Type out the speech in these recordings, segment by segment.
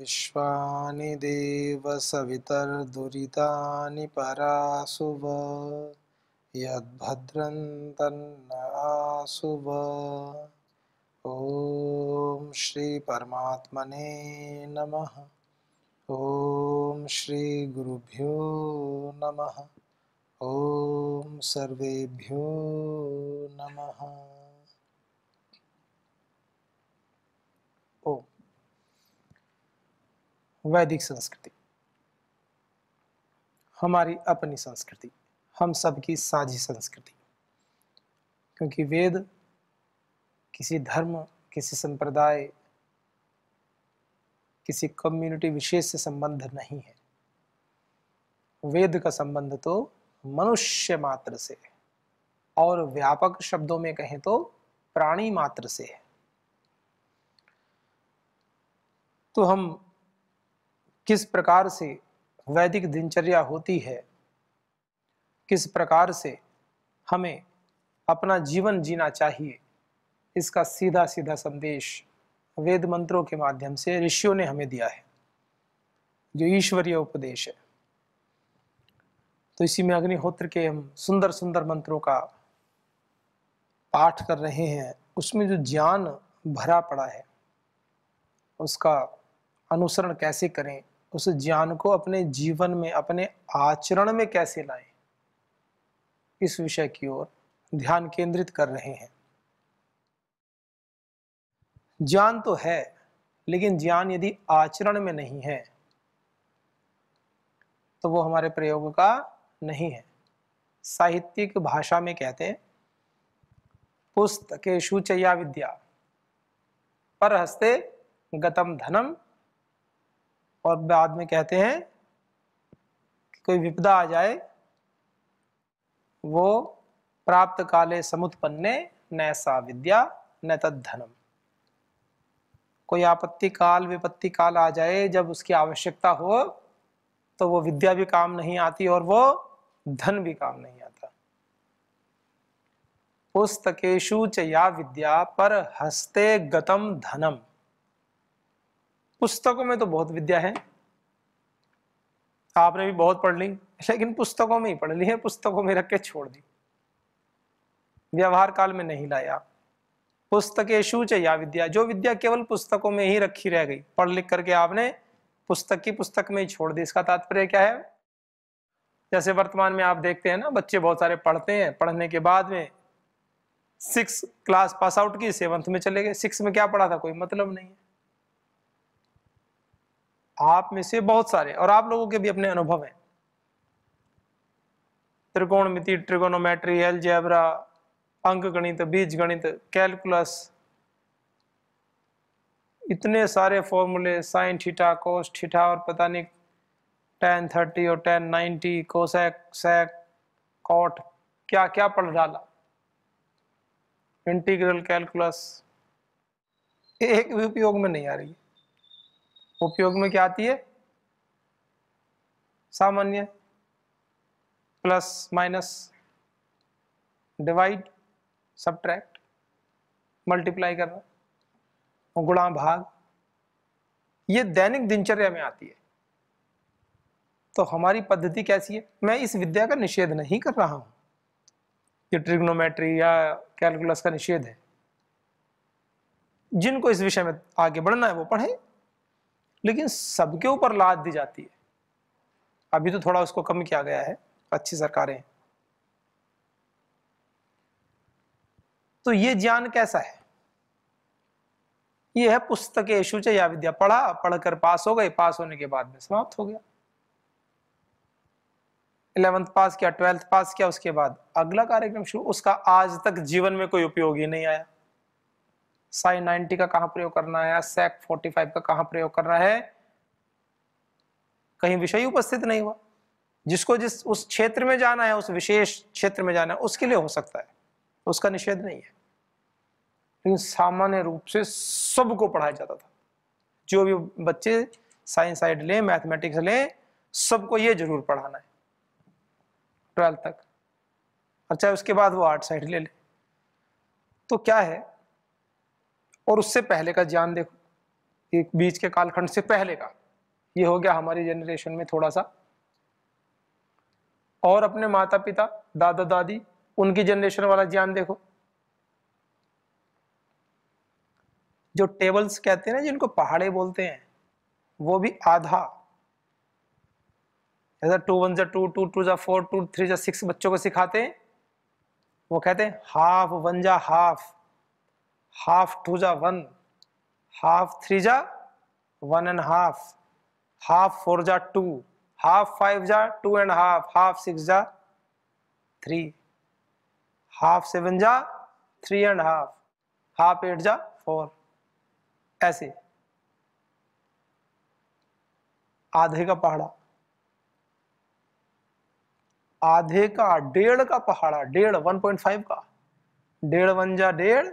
विश्वानि देव सवितर्दुरितानि परासुव यद्भद्रं तन्न आसुव। ओम श्री परमात्मने नमः। ओम श्री गुरुभ्यो नमः। ओम सर्वेभ्यो नमः। ओम। वैदिक संस्कृति हमारी अपनी संस्कृति, हम सबकी साझी संस्कृति। क्योंकि वेद किसी धर्म, किसी संप्रदाय, किसी कम्युनिटी विशेष से संबंध नहीं है। वेद का संबंध तो मनुष्य मात्र से है, और व्यापक शब्दों में कहें तो प्राणी मात्र से है। तो हम किस प्रकार से वैदिक दिनचर्या होती है, किस प्रकार से हमें अपना जीवन जीना चाहिए, इसका सीधा सीधा संदेश वेद मंत्रों के माध्यम से ऋषियों ने हमें दिया है, जो ईश्वरीय उपदेश है। तो इसी में अग्निहोत्र के हम सुंदर सुंदर मंत्रों का पाठ कर रहे हैं। उसमें जो ज्ञान भरा पड़ा है, उसका अनुसरण कैसे करें, उस ज्ञान को अपने जीवन में, अपने आचरण में कैसे लाएं, इस विषय की ओर ध्यान केंद्रित कर रहे हैं। ज्ञान तो है, लेकिन ज्ञान यदि आचरण में नहीं है तो वो हमारे प्रयोग का नहीं है। साहित्यिक भाषा में कहते हैं पुस्तकेषु च या विद्या परहस्ते गतम धनम, और बाद में कहते हैं कि कोई विपदा आ जाए वो प्राप्त काले समुत्पन्ने न सा विद्या न तद धनम। कोई आपत्ति काल, विपत्ति काल आ जाए, जब उसकी आवश्यकता हो तो वो विद्या भी काम नहीं आती और वो धन भी काम नहीं आता। पुस्तकेषु च या विद्या पर हस्ते गतम धनम। पुस्तकों में तो बहुत विद्या है, आपने भी बहुत पढ़ ली, लेकिन पुस्तकों में ही पढ़ ली है, पुस्तकों में रख के छोड़ दी, व्यवहार काल में नहीं लाया। पुस्तकेषु च या विद्या, जो विद्या केवल पुस्तकों में ही रखी रह गई, पढ़ लिख करके आपने पुस्तक की पुस्तक में ही छोड़ दी। इसका तात्पर्य क्या है? जैसे वर्तमान में आप देखते हैं ना, बच्चे बहुत सारे पढ़ते हैं, पढ़ने के बाद में 6 क्लास पास आउट की, 7th में चले गए। 6 में क्या पढ़ा था, कोई मतलब नहीं है। आप में से बहुत सारे, और आप लोगों के भी अपने अनुभव हैं, त्रिकोणमिति, ट्रिगोनोमेट्री, अलजेब्रा, अंक गणित, बीज गणित, कैलकुलस, इतने सारे फॉर्मूले, साइन थीटा, कोस थीटा, और पता नहीं tan 30 और tan 90, कोसेक, सेक, कॉट, क्या क्या पढ़ डाला। इंटीग्रल कैलकुलस एक भी उपयोग में नहीं आ रही है। उपयोग में क्या आती है? सामान्य, plus minus, divide, subtract, multiply करना, गुणा भाग, ये दैनिक दिनचर्या में आती है। तो हमारी पद्धति कैसी है? मैं इस विद्या का निषेध नहीं कर रहा हूं, ये ट्रिग्नोमेट्री या कैलकुलस का निषेध है। जिनको इस विषय में आगे बढ़ना है वो पढ़े, लेकिन सबके ऊपर लाद दी जाती है। अभी तो थोड़ा उसको कम किया गया है, अच्छी सरकारें। तो ये ज्ञान कैसा है? ये है पुस्तकेषु च या विद्या। पढ़ा, पढ़कर पास हो गए, पास होने के बाद में समाप्त हो गया। 11th पास किया, 12th पास किया, उसके बाद अगला कार्यक्रम शुरू। उसका आज तक जीवन में कोई उपयोग ही नहीं आया। साइन 90 का कहां प्रयोग करना है, सेक 45 का कहां प्रयोग करना है, कहीं विषय उपस्थित नहीं हुआ। जिसको जिस उस क्षेत्र में जाना है, उस विशेष क्षेत्र में जाना है, उसके लिए हो सकता है, उसका निषेध नहीं है। लेकिन सामान्य रूप से सबको पढ़ाया जाता था। जो भी बच्चे साइंस साइड लें, मैथमेटिक्स लें, सबको ये जरूर पढ़ाना है 12th तक, और चाहे उसके बाद वो आर्ट साइड ले ले। तो क्या है, और उससे पहले का ज्ञान देखो, एक बीच के कालखंड से पहले का। ये हो गया हमारी जनरेशन में थोड़ा सा। और अपने माता पिता, दादा दादी, उनकी जनरेशन वाला ज्ञान देखो। जो टेबल्स कहते हैं ना, जिनको पहाड़े बोलते हैं, वो भी आधा, जैसा 2 1 जा 2, 2 2 जा 4, 2 3 जा 6 बच्चों को सिखाते हैं, वो कहते हैं हाफ 1 जा हाफ, हाफ 2 जा 1, हाफ 3 जा 1.5, हाफ 4 जा 2, हाफ 5 जा 2.5, हाफ 6 जा 3, हाफ 7 जा 3.5, हाफ 8 जा 4, ऐसे आधे का पहाड़ा, आधे का, डेढ़ का पहाड़ा, डेढ़ 1.5 का, डेढ़ 1 जा डेढ़,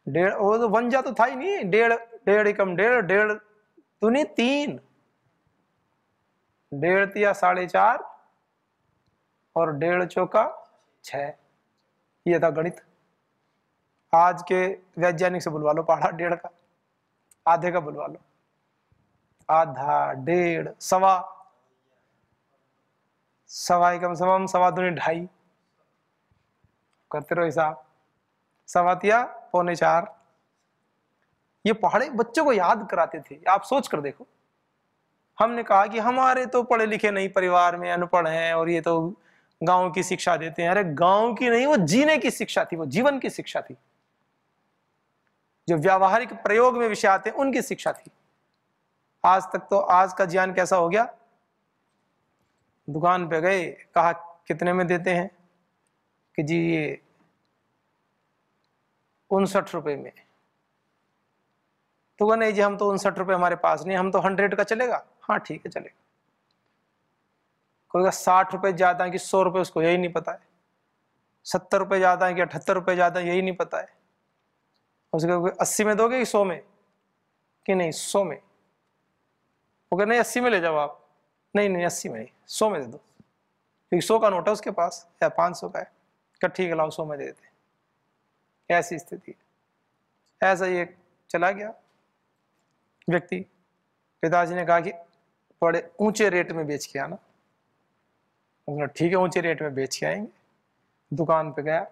डेढ़ वो तो 1 जा तो था ही नहीं, डेढ़, डेढ़ एकम डेढ़, डेढ़ दूनी 3, डेढ़ तिया 4.5 और डेढ़ चौका 6। ये था गणित। आज के वैज्ञानिक से बुलवा लो पहाड़ा डेढ़ का, आधे का बुलवा लो, आधा, डेढ़, सवा, सवा एकम सवम, सवा दूनी 2.5, करते रहो हिसाब, सवा तिया 3.25। ये पहाड़े बच्चों को याद कराते थे। आप सोच कर देखो, हमने कहा कि हमारे तो पढ़े लिखे नहीं परिवार में, अनपढ़ हैं और ये तो गांव की शिक्षा देते हैं। अरे गांव की नहीं, वो जीने की शिक्षा थी, वो जीवन की शिक्षा थी। जो व्यावहारिक प्रयोग में विषय आते हैं उनकी शिक्षा थी। आज तक तो आज का ज्ञान कैसा हो गया, दुकान पे गए, कहा कितने में देते हैं, कि जी ये 59 रुपए में। तो नहीं जी हम तो 59 रुपए हमारे पास नहीं, हम तो 100 का चलेगा। हाँ ठीक है चलेगा। कोई का 60 रुपए ज्यादा है कि 100 रुपए, उसको यही नहीं पता है। 70 रुपए ज्यादा है कि 78 रुपए ज्यादा है, यही नहीं पता है। उसको 80 में दोगे कि 100 में, कि नहीं 100 में। वो कहे नहीं 80 में ले जाओ आप, नहीं नहीं 80 में नहीं, 100 में दे दो, क्योंकि 100 का नोट है उसके पास या 500 का है। कहा ठीक है लाओ 100 में दे देते। ऐसी स्थिति है। ऐसा ही एक चला गया व्यक्ति, पिताजी ने कहा कि बड़े ऊंचे रेट में बेच के आना। उसने ठीक है ऊंचे रेट में बेच के आएंगे। दुकान पे गया,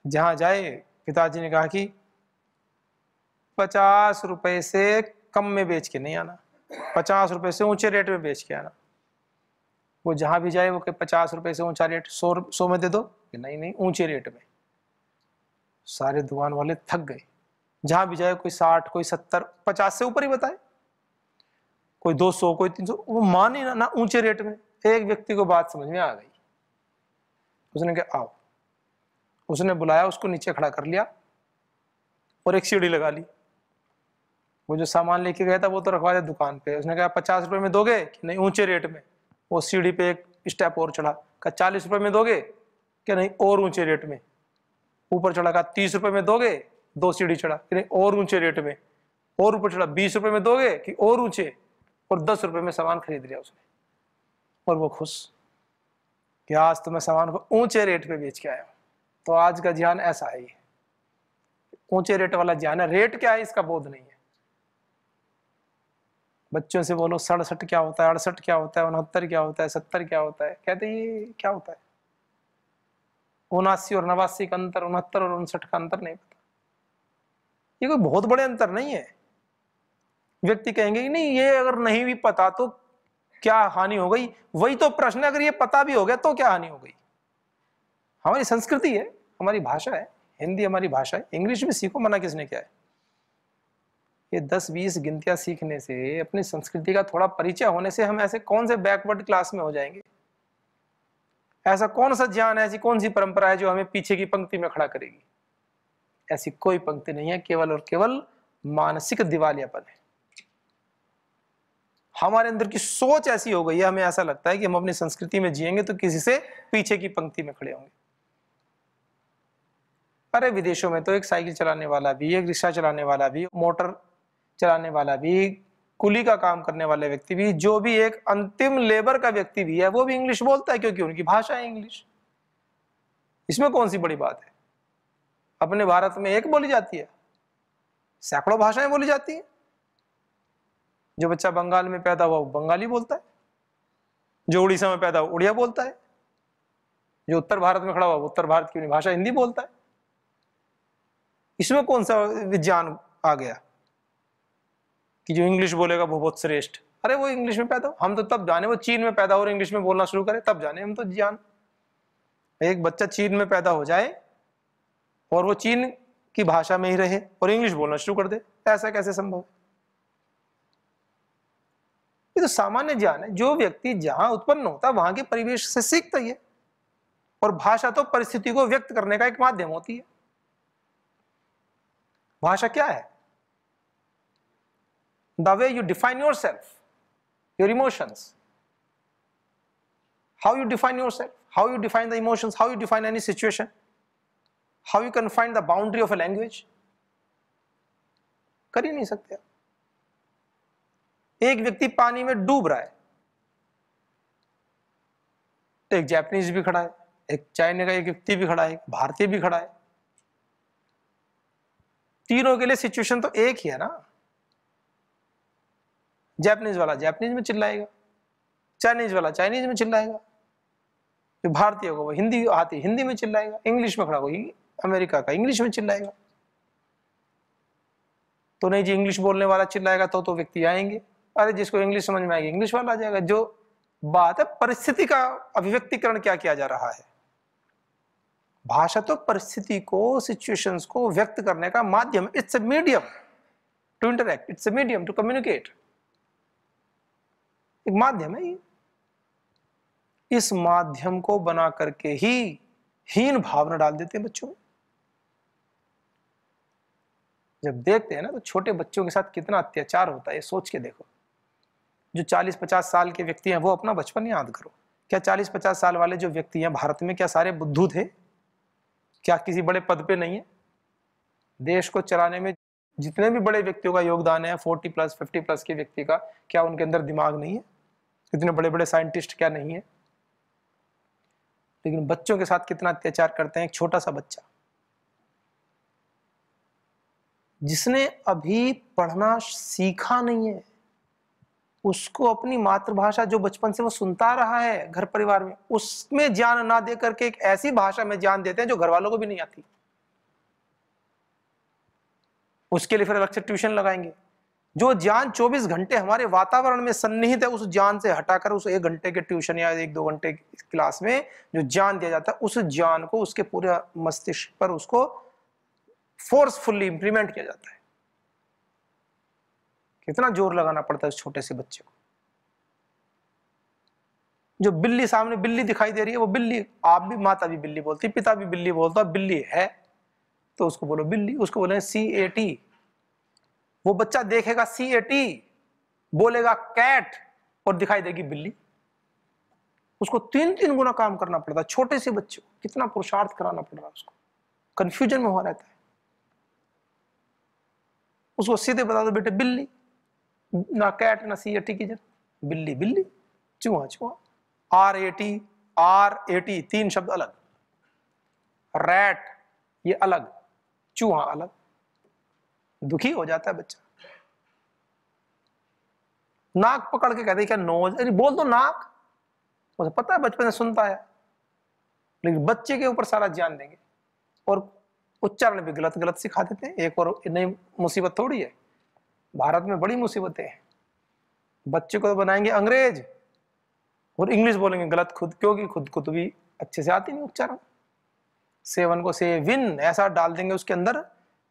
जहां जाए पिताजी ने कहा कि 50 रुपए से कम में बेच के नहीं आना, 50 रुपए से ऊंचे रेट में बेच के आना। वो जहां भी जाए वो कि 50 रुपए से ऊंचा रेट, 100 में दे दो, कि नहीं नहीं ऊंचे रेट में। सारे दुकान वाले थक गए। जहां भी जाए कोई 60, कोई 70, 50 से ऊपर ही बताए, कोई 200, कोई 300, वो माने ना ऊंचे रेट में। एक व्यक्ति को बात समझ में आ गई। उसने कहा आओ। उसने बुलाया, उसको नीचे खड़ा कर लिया और एक सीढ़ी लगा ली। वो जो सामान लेके गया था वो तो रखवा दिया दुकान पे। उसने कहा 50 रुपए में दोगे, कि नहीं ऊंचे रेट में। वो सीढ़ी पे एक स्टेप और चढ़ा, कहा 40 रुपए में दोगे, कि नहीं और ऊंचे रेट में। ऊपर चढ़ा, कहा 30 रुपए में दोगे, 2 सीढ़ी चढ़ा, कि नहीं और ऊंचे रेट में। और ऊपर चढ़ा, 20 रुपए में दोगे, कि और ऊंचे। और 10 रुपए में सामान खरीद लिया उसने। और वो खुश कि आज तो मैं सामान को ऊंचे रेट पे बेच के आया हूं। तो आज का ज्ञान ऐसा है, ऊंचे रेट वाला ज्ञान है। रेट क्या है इसका बोध नहीं है। बच्चों से बोलो 67 क्या होता है, 68 क्या होता है, 69 क्या होता है, 70 क्या होता है, कहते ये क्या होता है। 79 और 89 का अंतर, 69 और 59 का अंतर नहीं पता। ये कोई बहुत बड़े अंतर नहीं है। व्यक्ति कहेंगे कि नहीं ये अगर नहीं भी पता तो क्या हानि हो गई। वही तो प्रश्न है, अगर ये पता भी हो गया तो क्या हानि हो गई। हमारी संस्कृति है, हमारी भाषा है, हिंदी हमारी भाषा है। इंग्लिश भी सीखो, मना किसने क्या है। ये 10-20 गिनतियां सीखने से, अपनी संस्कृति का थोड़ा परिचय होने से हम ऐसे कौन से बैकवर्ड क्लास में हो जाएंगे। ऐसा कौन सा ज्ञान है, ऐसी कौन सी परंपरा है जो हमें पीछे की पंक्ति में खड़ा करेगी। ऐसी कोई पंक्ति नहीं है, केवल और केवल मानसिक दिवालियापन है। हमारे अंदर की सोच ऐसी हो गई है, हमें ऐसा लगता है कि हम अपनी संस्कृति में जिएंगे तो किसी से पीछे की पंक्ति में खड़े होंगे। अरे विदेशों में तो एक साइकिल चलाने वाला भी, एक रिक्शा चलाने वाला भी, मोटर चलाने वाला भी, कुली का काम करने वाले व्यक्ति भी, जो भी एक अंतिम लेबर का व्यक्ति भी है, वो भी इंग्लिश बोलता है, क्योंकि उनकी भाषा है इंग्लिश। इसमें कौन सी बड़ी बात है। अपने भारत में एक बोली जाती है, सैकड़ों भाषाएं बोली जाती है। जो बच्चा बंगाल में पैदा हुआ वो बंगाली बोलता है, जो उड़ीसा में पैदा हुआ उड़िया बोलता है, जो उत्तर भारत में खड़ा हुआ वो उत्तर भारत की भाषा हिंदी बोलता है। इसमें कौन सा विज्ञान आ गया कि जो इंग्लिश बोलेगा वो बहुत श्रेष्ठ? अरे वो इंग्लिश में पैदा हो, हम तो तब जाने वो चीन में पैदा हो और इंग्लिश में बोलना शुरू करे, तब जाने हम तो जान। एक बच्चा चीन में पैदा हो जाए और वो चीन की भाषा में ही रहे और इंग्लिश बोलना शुरू कर दे, ऐसा कैसे संभव है? ये तो सामान्य ज्ञान है। जो व्यक्ति जहां उत्पन्न होता है वहां के परिवेश से सीखता ही है, और भाषा तो परिस्थिति को व्यक्त करने का एक माध्यम होती है। भाषा क्या है? The way you define yourself, your emotions, how you define yourself, how you define the emotions, how you define any situation, how you can find the boundary of a language, कर ही नहीं सकते आप। एक व्यक्ति पानी में डूब रहा है, एक जापानीज भी खड़ा है, एक चाइना का एक व्यक्ति भी खड़ा है, भारतीय भी खड़ा है, तीनों के लिए सिचुएशन तो एक ही है ना। जापानीज वाला जापानीज में चिल्लाएगा, चाइनीज वाला चाइनीज में चिल्लाएगा, जो भारतीय को वो हिंदी आती हिंदी में चिल्लाएगा, इंग्लिश में खड़ा कोई अमेरिका का इंग्लिश में चिल्लाएगा। तो नहीं जी इंग्लिश बोलने वाला चिल्लाएगा तो व्यक्ति आएंगे, अरे जिसको इंग्लिश समझ में आएगी इंग्लिश वाला आ जाएगा। जो बात है परिस्थिति का अभिव्यक्तिकरण क्या किया जा रहा है। भाषा तो परिस्थिति को, सिचुएशंस को व्यक्त करने का माध्यम, it's a medium to interact, it's a medium to communicate, एक माध्यम है ये। इस माध्यम को बना करके ही हीन भावना डाल देते हैं बच्चों में। जब देखते हैं ना तो छोटे बच्चों के साथ कितना अत्याचार होता है, ये सोच के देखो। जो 40-50 साल के व्यक्ति हैं वो अपना बचपन याद करो। क्या 40-50 साल वाले जो व्यक्ति हैं भारत में, क्या सारे बुद्धू थे? क्या किसी बड़े पद पे नहीं है? देश को चलाने में जितने भी बड़े व्यक्तियों का योगदान है, 40+, 50+ के व्यक्ति का, क्या उनके अंदर दिमाग नहीं है? इतने बड़े बड़े साइंटिस्ट क्या नहीं है? लेकिन बच्चों के साथ कितना अत्याचार करते हैं। एक छोटा सा बच्चा जिसने अभी पढ़ना सीखा नहीं है, उसको अपनी मातृभाषा जो बचपन से वो सुनता रहा है घर परिवार में, उसमें ज्ञान ना दे करके एक ऐसी भाषा में ज्ञान देते हैं जो घर वालों को भी नहीं आती। उसके लिए फिर अलग से ट्यूशन लगाएंगे। जो ज्ञान 24 घंटे हमारे वातावरण में सन्निहित है, उस ज्ञान से हटाकर उस 1 घंटे के ट्यूशन या 1-2 घंटे की क्लास में जो ज्ञान दिया जाता है, उस ज्ञान को उसके पूरे मस्तिष्क पर उसको फोर्सफुली इंप्लीमेंट किया जाता है। कितना जोर लगाना पड़ता है उस छोटे से बच्चे को। जो बिल्ली सामने बिल्ली दिखाई दे रही है, वो बिल्ली, आप भी, माता भी बिल्ली बोलती, पिता भी बिल्ली बोलता, बिल्ली है तो उसको बोलो बिल्ली, उसको बोले CAT। वो बच्चा देखेगा CAT, बोलेगा कैट और दिखाई देगी बिल्ली। उसको 3-3 गुना काम करना पड़ता है। छोटे से बच्चे को कितना पुरुषार्थ कराना पड़ रहा है, उसको कंफ्यूजन में हुआ रहता है। उसको सीधे बता दो बेटे बिल्ली, ना कैट ना CAT की जगह बिल्ली बिल्ली, चूहा चूहा। RAT 3 शब्द अलग, रैट ये अलग, चूहा अलग। दुखी हो जाता है बच्चा। नाक पकड़ के कहते क्या नोज, अरे बोल दो नाक, उसे पता है बचपन से सुनता है। लेकिन बच्चे के ऊपर सारा ज्ञान देंगे और उच्चारण भी गलत गलत सिखा देते हैं। एक और नई मुसीबत थोड़ी है, भारत में बड़ी मुसीबतें हैं। बच्चे को तो बनाएंगे अंग्रेज और इंग्लिश बोलेंगे गलत खुद, क्योंकि खुद को तो भी अच्छे से आती नहीं उच्चारण। सेवन को सेविन ऐसा डाल देंगे उसके अंदर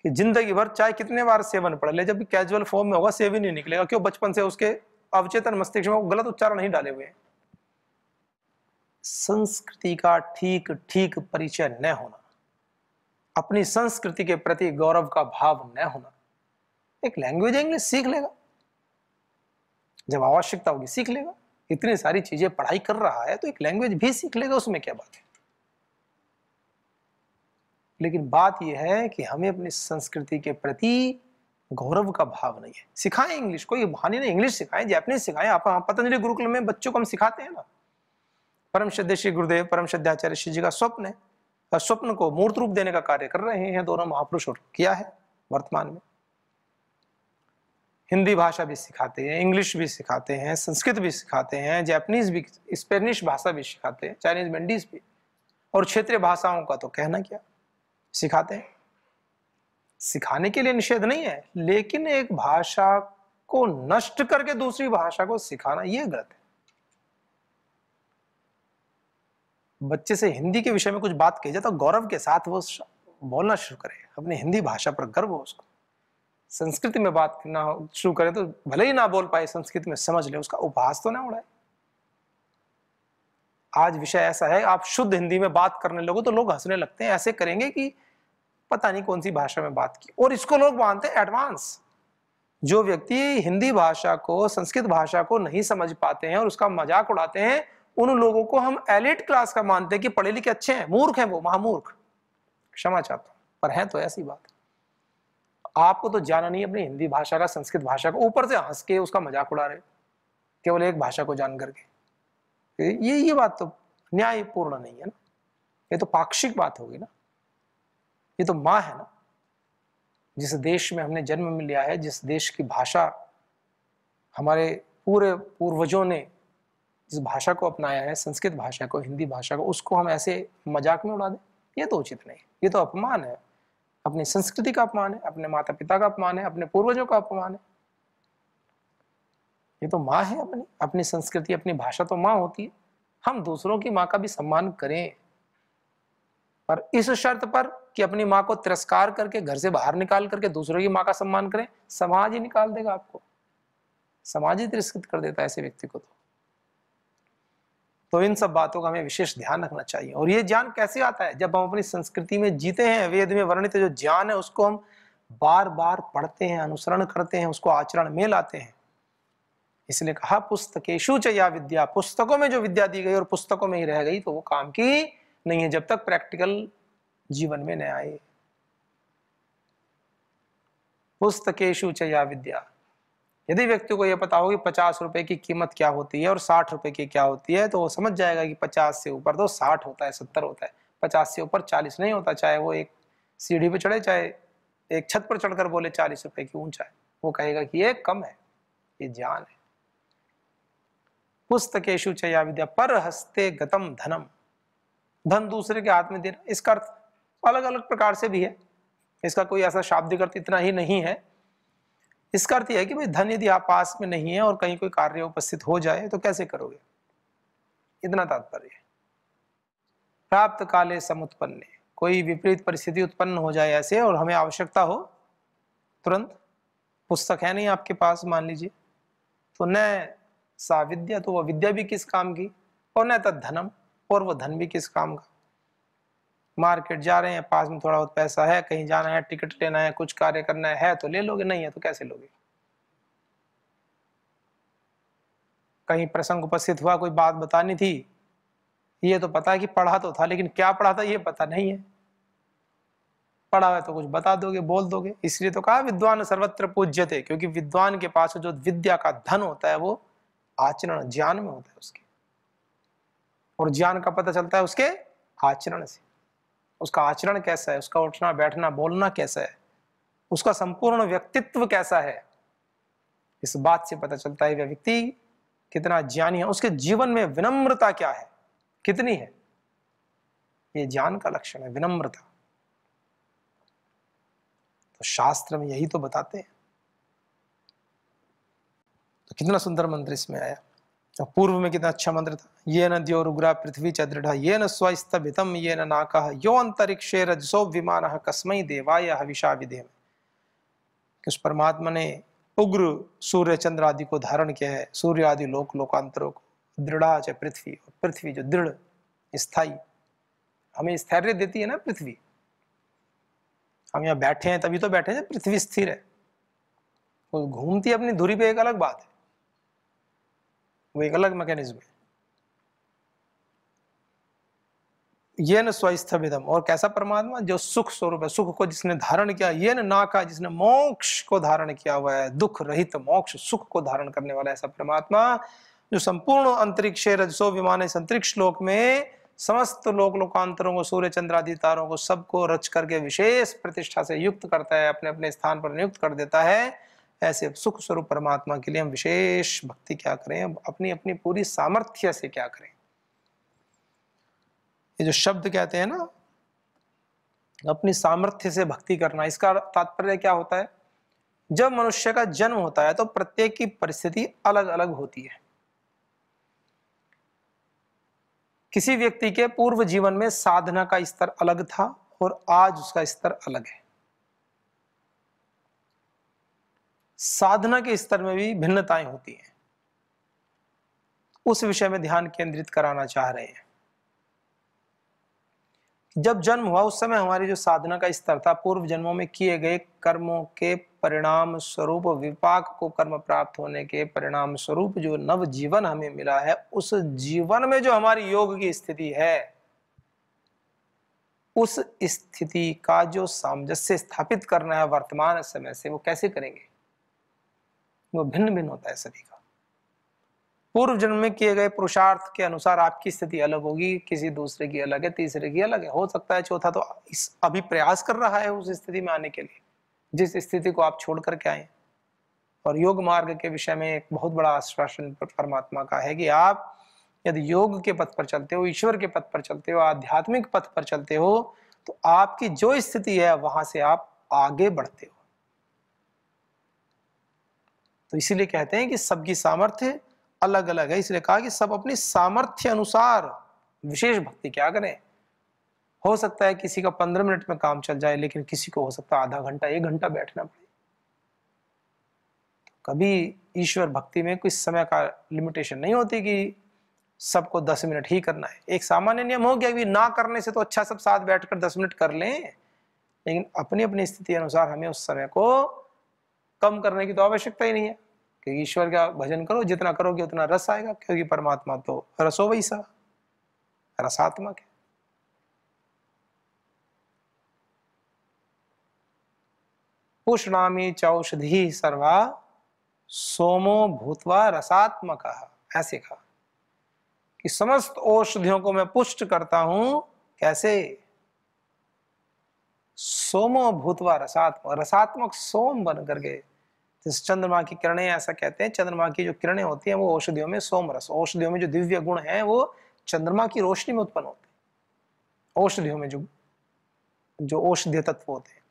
कि जिंदगी भर चाहे कितने बार सेवन पढ़ ले, जब भी कैजुअल फॉर्म में होगा सेविन ही निकलेगा। क्यों? बचपन से उसके अवचेतन मस्तिष्क में गलत उच्चारण ही डाले हुए हैं। संस्कृति का ठीक ठीक परिचय न होना, अपनी संस्कृति के प्रति गौरव का भाव न होना। एक लैंग्वेज इंग्लिश सीख लेगा, जब आवश्यकता होगी सीख लेगा। इतनी सारी चीजें पढ़ाई कर रहा है तो एक लैंग्वेज भी सीख लेगा, उसमें क्या बात है। लेकिन बात यह है कि हमें अपनी संस्कृति के प्रति गौरव का भाव नहीं है। सिखाएं इंग्लिश, कोई बहाने नहीं, इंग्लिश सिखाएं, जापानीज सिखाएं। आप पतंजलि गुरुकुल में बच्चों को हम सिखाते हैं ना। परम श्रद्धेय श्री गुरुदेव परम श्रद्धेय आचार्य श्री जी का स्वप्न है, और स्वप्न को मूर्त रूप देने का कार्य कर रहे हैं दोनों महापुरुष, और किया है वर्तमान में। हिंदी भाषा भी सिखाते हैं, इंग्लिश भी सिखाते हैं, संस्कृत भी सिखाते हैं, जापानीज भी, स्पेनिश भाषा भी सिखाते हैं, चाइनीज मैंडीज भी, और क्षेत्रीय भाषाओं का तो कहना क्या, सिखाते हैं। सिखाने के लिए निषेध नहीं है, लेकिन एक भाषा को नष्ट करके दूसरी भाषा को सिखाना यह गलत है। बच्चे से हिंदी के विषय में कुछ बात कही जाए तो गौरव के साथ वो बोलना शुरू करे, अपनी हिंदी भाषा पर गर्व हो उसको। संस्कृति में बात करना शुरू करे तो भले ही ना बोल पाए, संस्कृत में समझ ले, उसका उपहास तो ना उड़ाए। आज विषय ऐसा है, आप शुद्ध हिंदी में बात करने लगो तो लोग हंसने लगते हैं, ऐसे करेंगे कि पता नहीं कौन सी भाषा में बात की, और इसको लोग मानते हैं एडवांस। जो व्यक्ति हिंदी भाषा को, संस्कृत भाषा को नहीं समझ पाते हैं और उसका मजाक उड़ाते हैं, उन लोगों को हम एलिट क्लास का मानते हैं कि पढ़े लिखे अच्छे हैं, मूर्ख हैं वो, महामूर्ख। क्षमा चाहता हूं, पर है तो ऐसी बात। आपको तो जाना नहीं अपनी हिंदी भाषा का, संस्कृत भाषा का, ऊपर से हंस के उसका मजाक उड़ा रहे केवल एक भाषा को जान करके। ये बात तो न्यायपूर्ण नहीं है ना, ये तो पाक्षिक बात होगी ना। ये तो माँ है ना, जिस देश में हमने जन्म में लिया है, जिस देश की भाषा हमारे पूरे पूर्वजों ने जिस भाषा को अपनाया है, संस्कृत भाषा को, हिंदी भाषा को, उसको हम ऐसे मजाक में उड़ा दें, ये तो उचित नहीं। ये तो अपमान है, अपनी संस्कृति का अपमान है, अपने माता पिता का अपमान है, अपने पूर्वजों का अपमान है। ये तो माँ है अपनी, अपनी संस्कृति, अपनी भाषा तो माँ होती है। हम दूसरों की माँ का भी सम्मान करें, पर इस शर्त पर कि अपनी माँ को तिरस्कार करके, घर से बाहर निकाल करके दूसरों की माँ का सम्मान करें। समाज ही निकाल देगा आपको, समाज ही तिरस्कृत कर देता है ऐसे व्यक्ति को। तो इन सब बातों का हमें विशेष ध्यान रखना चाहिए। और ये ज्ञान कैसे आता है? जब हम अपनी संस्कृति में जीते हैं, वेद में वर्णित जो ज्ञान है उसको हम बार बार पढ़ते हैं, अनुसरण करते हैं, उसको आचरण में लाते हैं। इसलिए कहा पुस्तकेषु च या विद्या, पुस्तकों में जो विद्या दी गई और पुस्तकों में ही रह गई तो वो काम की नहीं है, जब तक प्रैक्टिकल जीवन में न आए। पुस्तकेषु च या विद्या, यदि व्यक्ति को यह पता हो कि 50 रुपए की कीमत क्या होती है और 60 रुपए की क्या होती है, तो वो समझ जाएगा कि 50 से ऊपर तो 60 होता है, 70 होता है, 50 से ऊपर 40 नहीं होता। चाहे वो एक सीढ़ी पे चढ़े, चाहे एक छत पर चढ़कर बोले 40 रुपए की ऊंचाई, वो कहेगा कि ये कम है, ये ज्ञान है। पुस्तकेषु च या विद्या पर हस्ते गतम धनम, धन दूसरे के हाथ में देना। इसका अर्थ अलग अलग प्रकार से भी है, इसका कोई ऐसा शाब्दिक अर्थ इतना ही नहीं है। इसका अर्थ यह है कि भाई धन यदि आप पास में नहीं है और कहीं कोई कार्य उपस्थित हो जाए तो कैसे करोगे, इतना तात्पर्य है। प्राप्त काले समुत्पन्ने, कोई विपरीत परिस्थिति उत्पन्न हो जाए ऐसे और हमें आवश्यकता हो तुरंत, पुस्तक है नहीं आपके पास मान लीजिए, तो न सा विद्या, तो वह विद्या भी किस काम की, और न तद धनम, और वह धन भी किस काम का। मार्केट जा रहे हैं, पास में थोड़ा बहुत पैसा है, कहीं जाना है, टिकट लेना है, कुछ कार्य करना है तो ले लोगे, नहीं है तो कैसे लोगे। कहीं प्रसंग उपस्थित हुआ, कोई बात बतानी थी, ये तो पता है कि पढ़ा तो था, लेकिन क्या पढ़ा था ये पता नहीं है। पढ़ा है तो कुछ बता दोगे, बोल दोगे। इसलिए तो कहा विद्वान सर्वत्र पूज्यते, क्योंकि विद्वान के पास जो विद्या का धन होता है वो आचरण, ज्ञान में होता है उसके, और ज्ञान का पता चलता है उसके आचरण से। उसका आचरण कैसा है, उसका उठना बैठना बोलना कैसा है, उसका संपूर्ण व्यक्तित्व कैसा है, इस बात से पता चलता है वह व्यक्ति कितना ज्ञानी है, उसके जीवन में विनम्रता क्या है, कितनी है। ये ज्ञान का लक्षण है, विनम्रता। तो शास्त्र में यही तो बताते हैं। तो कितना सुंदर मंत्र इसमें आया, और पूर्व में कितना अच्छा मंत्र था। ये न द्योरुग्रा पृथ्वी च दृढ़, ये न स्वस्तभितम, ये न नाकः, यो अंतरिक्षे रजसो विमानः, कस्मै देवाय हविषा विधेम। कि उस परमात्मा ने उग्र सूर्य चंद्र आदि को धारण किया है, सूर्य आदि लोक लोकांतरों को, दृढ़ा च पृथ्वी, पृथ्वी जो दृढ़ स्थायी, हमें स्थैर्य देती है ना पृथ्वी। हम यहाँ बैठे हैं तभी तो बैठे हैं, पृथ्वी स्थिर है, वो घूमती है अपनी धुरी पे, एक अलग बात है, वो एक अलग मैकेनिज्म है। ये न स्वस्थभिदम, और कैसा परमात्मा, जो सुख स्वरूप है, सुख को जिसने धारण किया। ये न नाका, जिसने मोक्ष को धारण किया हुआ है, दुख रहित मोक्ष सुख को धारण करने वाला ऐसा परमात्मा, जो संपूर्ण अंतरिक्ष रजसो विमान, इस अंतरिक्ष लोक में समस्त लोक लोकांतरों को, सूर्य चंद्र आदि तारों को सबको रच करके विशेष प्रतिष्ठा से युक्त करता है, अपने अपने स्थान पर नियुक्त कर देता है। ऐसे सुख स्वरूप परमात्मा के लिए हम विशेष भक्ति क्या करें, अपनी अपनी पूरी सामर्थ्य से क्या करें। ये जो शब्द कहते हैं ना, अपनी सामर्थ्य से भक्ति करना, इसका तात्पर्य क्या होता है? जब मनुष्य का जन्म होता है तो प्रत्येक की परिस्थिति अलग अलग होती है। किसी व्यक्ति के पूर्व जीवन में साधना का स्तर अलग था और आज उसका स्तर अलग है। साधना के स्तर में भी भिन्नताएं होती हैं। उस विषय में ध्यान केंद्रित कराना चाह रहे हैं। जब जन्म हुआ उस समय हमारी जो साधना का स्तर था, पूर्व जन्मों में किए गए कर्मों के परिणाम स्वरूप, विपाक को कर्म प्राप्त होने के परिणाम स्वरूप जो नव जीवन हमें मिला है, उस जीवन में जो हमारी योग की स्थिति है, उस स्थिति का जो सामंजस्य स्थापित करना है वर्तमान समय से, वो कैसे करेंगे? वो भिन्न भिन्न होता है सभी का। पूर्व जन्म में किए गए पुरुषार्थ के अनुसार आपकी स्थिति अलग होगी, किसी दूसरे की अलग है, तीसरे की अलग है, हो सकता है चौथा तो इस अभी प्रयास कर रहा है उस स्थिति में आने के लिए, जिस स्थिति को आप छोड़ करके आए। और योग मार्ग के विषय में एक बहुत बड़ा आश्वासन परमात्मा का है कि आप यदि योग के पथ पर चलते हो, ईश्वर के पथ पर चलते हो, आध्यात्मिक पथ पर चलते हो, तो आपकी जो स्थिति है वहां से आप आगे बढ़ते हो। तो इसीलिए कहते हैं कि सबकी सामर्थ्य अलग अलग है, इसलिए कहा कि सब अपनी सामर्थ्य अनुसार विशेष भक्ति क्या करें। हो सकता है किसी का 15 मिनट में काम चल जाए, लेकिन किसी को हो सकता है आधा घंटा 1 घंटा बैठना पड़े। कभी ईश्वर भक्ति में कोई समय का लिमिटेशन नहीं होती कि सबको 10 मिनट ही करना है। एक सामान्य नियम हो गया कि ना करने से तो अच्छा सब साथ बैठकर 10 मिनट कर लें, लेकिन अपनी अपनी स्थिति अनुसार हमें उस समय को कम करने की तो आवश्यकता ही नहीं है, कि ईश्वर का भजन करो, जितना करोगे उतना रस आएगा, क्योंकि परमात्मा तो रसो वैसा, रसात्मक है। पुष्णामी चौषधि सर्वा सोमो भूतवा रसात्मक, ऐसे कहा कि समस्त औषधियों को मैं पुष्ट करता हूं। कैसे? सोमो भूतवा रसात्मक, रसात्मक सोम बन करके। जिस चंद्रमा की किरणें, ऐसा कहते हैं, चंद्रमा की जो किरणें होती हैं वो औषधियों में सोम रस, औषधियों में जो दिव्य गुण हैं वो चंद्रमा की रोशनी में उत्पन्न होते हैं, औषधियों में जो औषधीय तत्व होते हैं।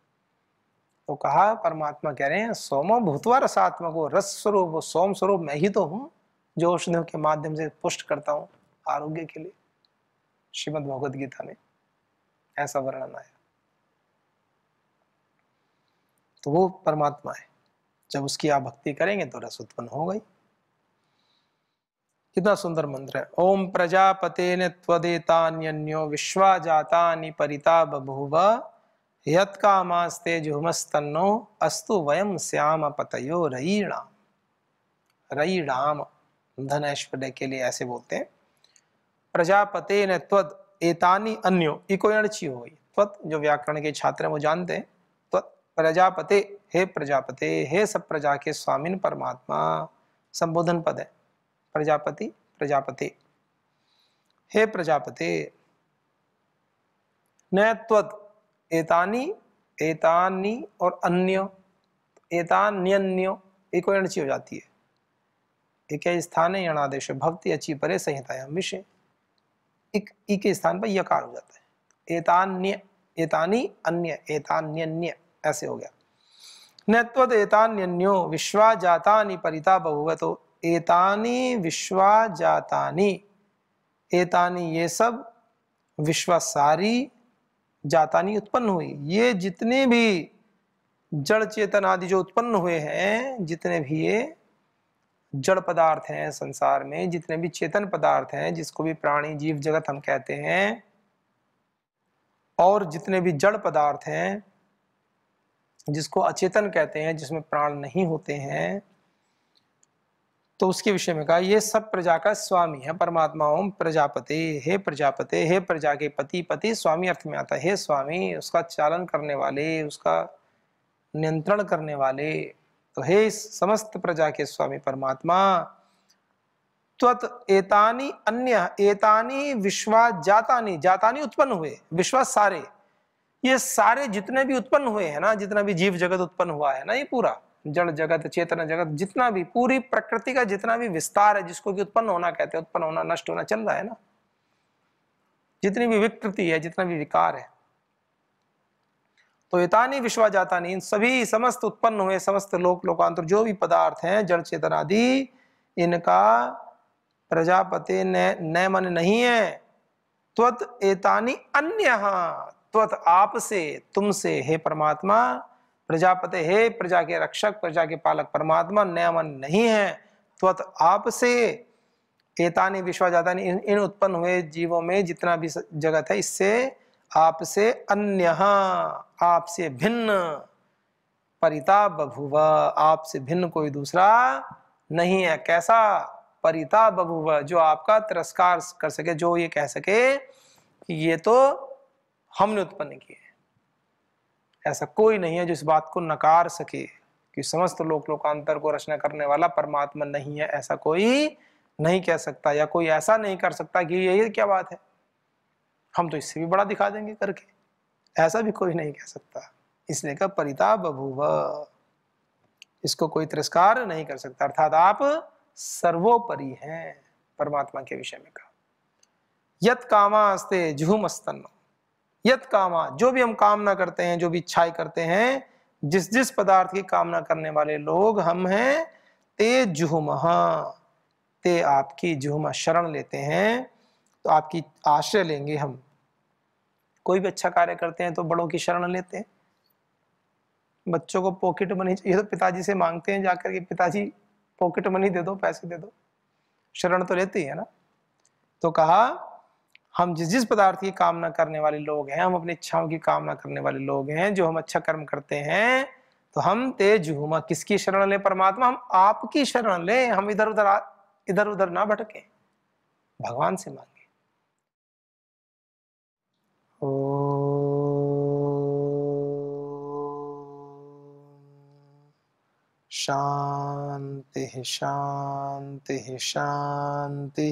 तो कहा परमात्मा कह रहे हैं सोमो भूतवा रसात्मक, वो रस स्वरूप, वो सोम स्वरूप मैं ही तो हूं, जो औषधियों के माध्यम से पुष्ट करता हूं आरोग्य के लिए। श्रीमद् भगवद गीता में ऐसा वर्णन आया। तो वो परमात्मा है, जब उसकी आप भक्ति करेंगे तो रस उत्पन्न हो गई। कितना सुंदर मंत्र है। ओम प्रजापतेन त्वदेतान्यन्यो विश्वा जातानि परिता बभूव यत्कामास्ते जुहमस्तन्नो अस्तु वयम श्याम पतयो रयीणाम। रयीणाम धन ऐश्वर्य के लिए ऐसे बोलते हैं। प्रजापतेन त्वद एतानि अन्यो, इको अणची हो गई। त्वत जो व्याकरण के छात्र हैं वो जानते हैं। त्वत प्रजापते, हे प्रजापते, हे सब प्रजा के स्वामिन परमात्मा, संबोधन पद है। प्रजापति, प्रजापते, हे प्रजापते। न त्वद एतानी, एतानी और अन्य, एतान्यन्यो एक अणची हो जाती है। एक स्थान है यणादेश भक्ति अची परे संहितायाम विषय, एक ई के स्थान पर यकार हो जाता है। एतान्य, एतानी अन्य, एतान्यन्य ऐसे हो गया। न त्वद एतान्यन्यो विश्वा जातानि परिता बहुव, तो एतानी विश्वा जातानि, एतानी ये सब, विश्वा सारी, जातानी उत्पन्न हुई। ये जितने भी जड़ चेतन आदि जो उत्पन्न हुए हैं, जितने भी ये जड़ पदार्थ हैं संसार में, जितने भी चेतन पदार्थ हैं जिसको भी प्राणी जीव जगत हम कहते हैं, और जितने भी जड़ पदार्थ हैं जिसको अचेतन कहते हैं, जिसमें प्राण नहीं होते हैं, तो उसके विषय में कहा ये सब प्रजा का स्वामी है परमात्मा। ओम प्रजापते, हे प्रजापते, हे प्रजा के पति, पति स्वामी अर्थ में आता है, हे स्वामी, उसका चालन करने वाले, उसका नियंत्रण करने वाले। तो हे समस्त प्रजा के स्वामी परमात्मा, त्वत एतानी अन्य, एतानी विश्वा जातानी, जातानी उत्पन्न हुए, विश्वास सारे, ये सारे जितने भी उत्पन्न हुए हैं ना, जितना भी जीव जगत उत्पन्न हुआ है ना, ये पूरा जड़ जगत, चेतन जगत, जितना भी पूरी प्रकृति का जितना भी विस्तार है, जिसको कि उत्पन्न होना कहते हैं, उत्पन्न होना नष्ट होना चल रहा है ना, जितनी भी विकृति है, जितना भी विकार है, तो एतानी विश्वा जातानी, इन सभी समस्त उत्पन्न हुए समस्त लोक लोकांतर जो भी पदार्थ हैं जड़ चेतन आदि, इनका प्रजापति न मन नहीं है। त्वत एतानी अन्यः, त्वत आपसे, तुमसे हे परमात्मा, प्रजापति हे प्रजा के रक्षक, प्रजा के पालक परमात्मा, न मन नहीं है, त्वत आपसे, एतानी विश्वा जातानी, इन उत्पन्न हुए जीवों में जितना भी जगत है, इससे आपसे अन्यः, आपसे भिन्न, परिता बभुव, आपसे भिन्न कोई दूसरा नहीं है। कैसा? परिता बभुव, जो आपका तिरस्कार कर सके, जो ये कह सके कि ये तो हमने उत्पन्न किए। ऐसा कोई नहीं है जो इस बात को नकार सके कि समस्त लोक लोकांतर को रचना करने वाला परमात्मा नहीं है, ऐसा कोई नहीं कह सकता, या कोई ऐसा नहीं कर सकता कि ये क्या बात है, हम तो इससे भी बड़ा दिखा देंगे करके, ऐसा भी कोई नहीं कह सकता। इसलिए का परिता बभुव, इसको कोई तिरस्कार नहीं कर सकता, अर्थात आप सर्वोपरि हैं परमात्मा के विषय में कहा। यत कामास्ते जुहुमस्तन्नो, यत कामा, जो भी हम कामना करते हैं, जो भी इच्छाएं करते हैं, जिस जिस पदार्थ की कामना करने वाले लोग हम हैं, ते जुहुमहा, ते आपकी जुहुमा शरण लेते हैं, तो आपकी आश्रय लेंगे हम। कोई भी अच्छा कार्य करते हैं तो बड़ों की शरण लेते हैं। बच्चों को पॉकेट मनी चाहिए तो पिताजी से मांगते हैं जाकर के, पिताजी पॉकेट मनी दे दो, पैसे दे दो, शरण तो लेते ही है ना। तो कहा हम जिस जिस पदार्थ की कामना करने वाले लोग हैं, हम अपनी इच्छाओं की कामना करने वाले लोग हैं, जो हम अच्छा कर्म करते हैं, तो हम तेजुहुमा, किसकी शरण लें? परमात्मा, हम आपकी शरण लें, हम इधर उधर ना भटके, भगवान से मांगे। शांति शांति शांति।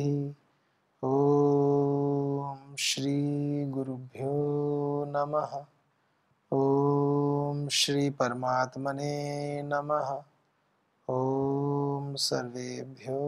ओम श्री गुरुभ्यो नमः। ओम श्री परमात्मने नमः। ओम सर्वेभ्यो